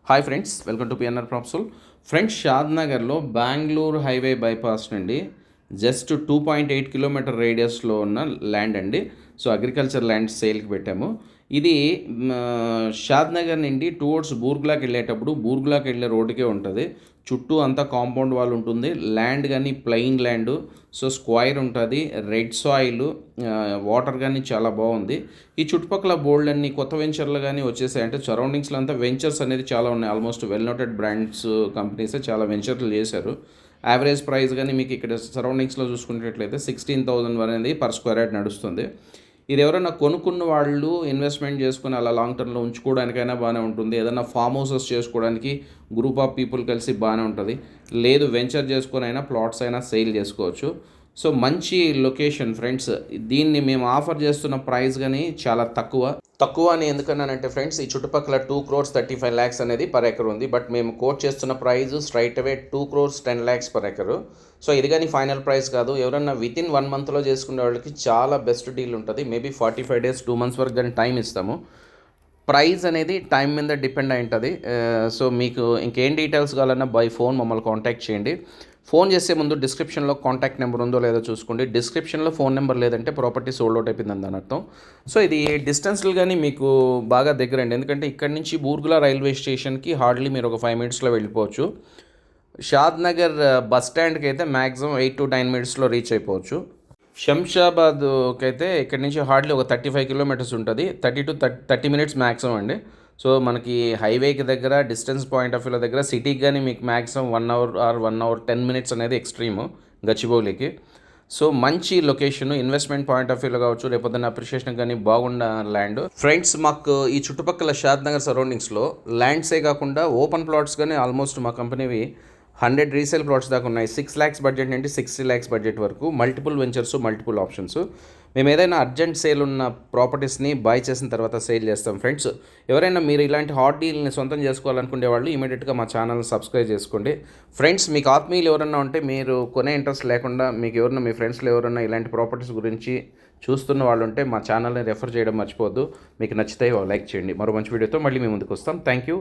Hi friends, welcome to PNR proposal. Friends, Shad నగర్లో Bengaluru highway bypass నుండి just 2.8 kilometre రేడియస్లో ఉన్న ల్యాండ్ అండి. సో అగ్రికల్చర్ ల్యాండ్ సేల్కి పెట్టాము. ఇది షాద్ నగర్ నుండి టువర్డ్స్ బూర్గులాకి వెళ్ళేటప్పుడు బూర్గులాకి వెళ్ళే రోడ్డుకే ఉంటుంది. చుట్టూ అంతా కాంపౌండ్ వాల్ ఉంటుంది. ల్యాండ్ కానీ ప్లెయిన్ ల్యాండ్, సో స్క్వైర్ ఉంటుంది. రెడ్ సాయిల్, వాటర్ కానీ చాలా బాగుంది. ఈ చుట్టుపక్కల బోల్డ్ అన్ని కొత్త వెంచర్లు కానీ వచ్చేసాయి. అంటే సరౌండింగ్స్లో అంతా వెంచర్స్ అనేది చాలా ఉన్నాయి. ఆల్మోస్ట్ వెల్ నోటెడ్ బ్రాండ్స్ కంపెనీసే చాలా వెంచర్లు చేశారు. యావరేజ్ ప్రైస్ కానీ మీకు ఇక్కడ సరౌండింగ్స్లో చూసుకునేట్లయితే 16,000 అనేది పర్ స్క్వేర్ యార్డ్ నడుస్తుంది. ఇది ఎవరైనా కొనుక్కున్న వాళ్ళు ఇన్వెస్ట్మెంట్ చేసుకుని అలా లాంగ్ టర్మ్లో ఉంచుకోవడానికైనా బాగానే ఉంటుంది. ఏదైనా ఫామ్ హౌసెస్ చేసుకోవడానికి గ్రూప్ ఆఫ్ పీపుల్ కలిసి బాగానే ఉంటుంది. లేదు వెంచర్ చేసుకొని అయినా ప్లాట్స్ అయినా సేల్ చేసుకోవచ్చు. సో మంచి లొకేషన్ ఫ్రెండ్స్. దీన్ని మేము ఆఫర్ చేస్తున్న ప్రైస్ కానీ చాలా తక్కువ అని ఎందుకన్నానంటే ఫ్రెండ్స్, ఈ చుట్టుపక్కల 2,35,00,000 అనేది పర్ ఎకర్ ఉంది. బట్ మేము కోట్ చేస్తున్న ప్రైస్ స్ట్రైట్ అవే 2,10,00,000 పర్ ఎకరు. సో ఇది కానీ ఫైనల్ ప్రైస్ కాదు. ఎవరన్నా వితిన్ 1 మంత్లో చేసుకునే వాళ్ళకి చాలా బెస్ట్ డీల్ ఉంటుంది. మేబీ 45 days 2 months వరకు కానీ టైం ఇస్తాము. ప్రైస్ అనేది టైం మీద డిపెండ్ అయి ఉంటుంది. సో మీకు ఇంకేం డీటెయిల్స్ కావాలన్నా బై ఫోన్ మమ్మల్ని కాంటాక్ట్ చేయండి. ఫోన్ చేసే ముందు డిస్క్రిప్షన్లో కాంటాక్ట్ నెంబర్ ఉందో లేదో చూసుకోండి. డిస్క్రిప్షన్లో ఫోన్ నెంబర్ లేదంటే ప్రాపర్టీ సోల్డ్ అవుట్ అయిపోయింది అని అర్థం. సో ఇది డిస్టెన్స్లు కానీ మీకు బాగా దగ్గరండి. ఎందుకంటే ఇక్కడ నుంచి బూర్గులా రైల్వే స్టేషన్కి హార్డ్లీ మీరు ఒక 5 minutesలో వెళ్ళిపోవచ్చు. షాద్ నగర్ బస్ స్టాండ్కి అయితే మ్యాక్సిమం 8 to 9 minutesలో రీచ్ అయిపోవచ్చు. శంషాబాద్కి అయితే ఇక్కడ నుంచి హార్డ్లీ ఒక 35 kilometers ఉంటుంది. 30 to 30 minutes మ్యాక్సిమం అండి. సో మనకి హైవేకి దగ్గర డిస్టెన్స్ పాయింట్ ఆఫ్ వ్యూలో దగ్గర సిటీకి కానీ మీకు maximum 1 hour or 1 hour 10 minutes అనేది ఎక్స్ట్రీము గచ్చిబౌలికి. సో మంచి లొకేషన్, ఇన్వెస్ట్మెంట్ పాయింట్ ఆఫ్ వ్యూలో కావచ్చు, రేపొద్దున అప్రిషియేషన్ కానీ బాగున్న ల్యాండ్. ఫ్రెండ్స్, మాకు ఈ చుట్టుపక్కల షాద్ నగర్ సరౌండింగ్స్లో ల్యాండ్సే కాకుండా ఓపెన్ ప్లాట్స్ కానీ ఆల్మోస్ట్ మా కంపెనీవి 100 రీసేల్ ప్లాట్స్ దాకా ఉన్నాయి. 6 lakhs బడ్జెట్ నుండి 60 lakhs బడ్జెట్ వరకు మల్టిపుల్ వెంచర్స్, మల్టిపుల్ ఆప్షన్స్. మేము ఏదైనా అర్జెంట్ సేల్ ఉన్న ప్రాపర్టీస్ని బై చేసిన తర్వాత సేల్ చేస్తాం. ఫ్రెండ్స్, ఎవరైనా మీరు ఇలాంటి హాట్ డీల్ని సొంతం చేసుకోవాలనుకునే వాళ్ళు ఇమీడియట్గా మా ఛానల్ని సబ్స్క్రైబ్ చేసుకోండి. ఫ్రెండ్స్, మీకు ఆత్మీయులు ఎవరైనా ఉంటే, మీరు కొనే ఇంట్రెస్ట్ లేకుండా మీకు ఎవరైనా మీ ఫ్రెండ్స్లో ఎవరైనా ఇలాంటి ప్రాపర్టీస్ గురించి చూస్తున్న వాళ్ళు ఉంటే మా ఛానల్ని రెఫర్ చేయడం మర్చిపోవద్దు. మీకు నచ్చితే లైక్ చేయండి. మరో మంచి వీడియోతో మళ్ళీ మీ ముందుకు వస్తాం. Thank you.